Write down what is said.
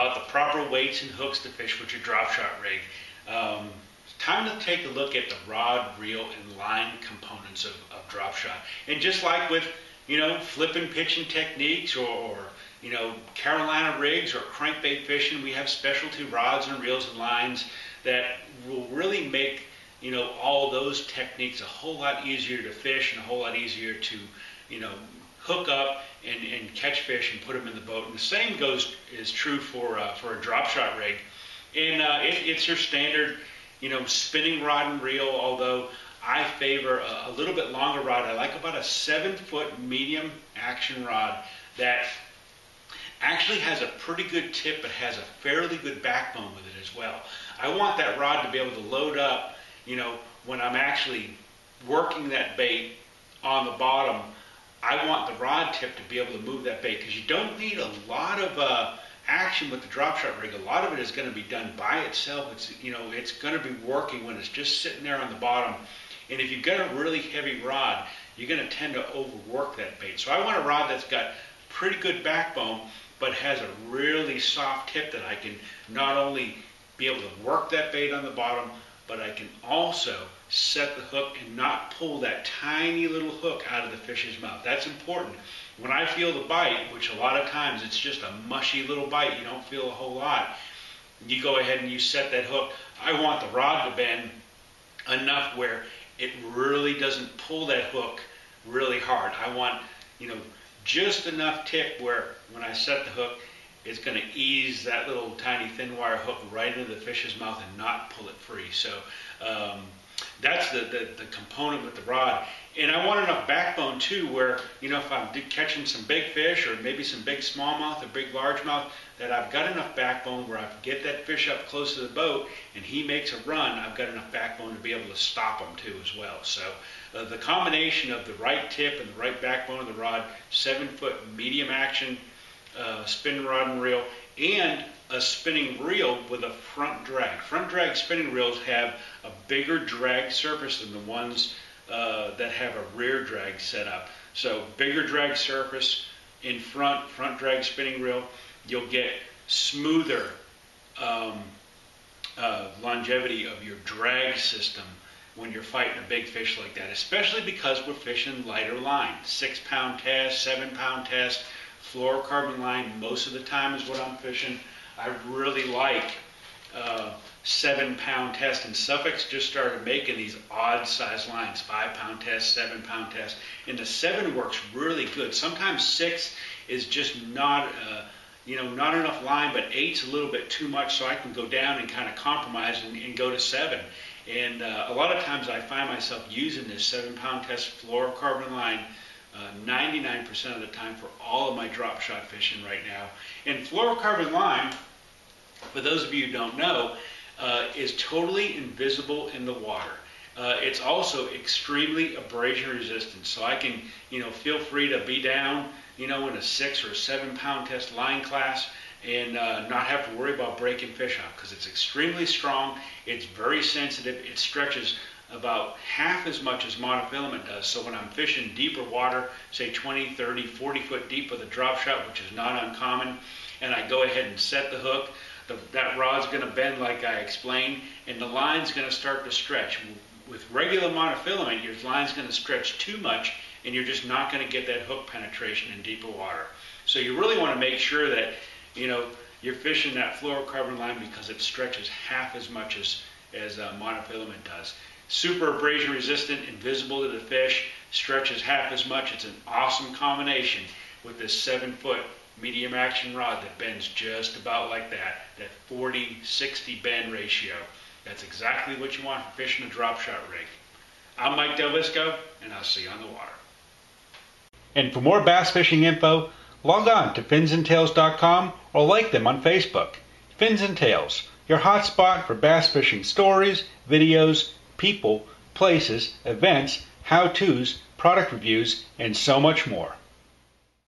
about the proper weights and hooks to fish with your drop shot rig. It's time to take a look at the rod, reel, and line components of drop shot. And just like with, flipping pitching techniques or Carolina rigs or crankbait fishing, we have specialty rods and reels and lines that will really make all those techniques a whole lot easier to fish and a whole lot easier to hook up and catch fish and put them in the boat. And the same is true for a drop shot rig. And it's your standard spinning rod and reel, although I favor a little bit longer rod. I like about a 7-foot medium action rod that actually has a pretty good tip but has a fairly good backbone with it as well. I want that rod to be able to load up, when I'm actually working that bait on the bottom. I want the rod tip to be able to move that bait, because you don't need a lot of action with the drop shot rig. A lot of it is going to be done by itself. It's going to be working when it's just sitting there on the bottom. And if you've got a really heavy rod, you're going to tend to overwork that bait. So I want a rod that's got pretty good backbone, but has a really soft tip that I can not only be able to work that bait on the bottom, but I can also set the hook and not pull that tiny little hook out of the fish's mouth. That's important. When I feel the bite, which a lot of times it's just a mushy little bite, you don't feel a whole lot, you go ahead and you set that hook. I want the rod to bend enough where it really doesn't pull that hook really hard. I want, just enough tip where when I set the hook, it's going to ease that little tiny thin wire hook right into the fish's mouth and not pull it free. So that's the component with the rod. And I want enough backbone too, where if I'm catching some big fish or maybe some big smallmouth or big largemouth, that I've got enough backbone where I can get that fish up close to the boat and he makes a run. I've got enough backbone to be able to stop him too as well. So the combination of the right tip and the right backbone of the rod, 7-foot medium action spinning rod and reel, and a spinning reel with a front drag. Front drag spinning reels have a bigger drag surface than the ones that have a rear drag set up. So bigger drag surface in front drag spinning reel, you'll get smoother longevity of your drag system when you're fighting a big fish like that, especially because we're fishing lighter line. 6-pound test, 7-pound test, fluorocarbon line most of the time is what I'm fishing. I really like 7-pound test, and Suffolk's just started making these odd size lines, 5-pound test, 7-pound test, and the 7 works really good. Sometimes 6 is just not not enough line, but 8's a little bit too much, so I can go down and kind of compromise and go to 7. And a lot of times I find myself using this 7-pound test fluorocarbon line 99% of the time for all of my drop shot fishing right now. And fluorocarbon line, for those of you who don't know, is totally invisible in the water. It's also extremely abrasion resistant, so I can feel free to be down in a 6 or 7-pound test line class and not have to worry about breaking fish off, because it's extremely strong, it's very sensitive, it stretches about half as much as monofilament does. So when I'm fishing deeper water, say 20, 30, 40 foot deep with a drop shot, which is not uncommon, and I go ahead and set the hook, that rod's going to bend like I explained, and the line's going to start to stretch. With regular monofilament, your line's going to stretch too much, and you're just not going to get that hook penetration in deeper water. So you really want to make sure that you're fishing that fluorocarbon line, because it stretches half as much as monofilament does. Super abrasion resistant, invisible to the fish, stretches half as much. It's an awesome combination with this 7-foot medium action rod that bends just about like that 40-60 bend ratio. That's exactly what you want for fishing a drop shot rig. I'm Mike DelVisco, and I'll see you on the water. And for more bass fishing info, log on to FINS'nTALES.com or like them on Facebook. Fins and Tales, your hotspot for bass fishing stories, videos, people, places, events, how-tos, product reviews, and so much more.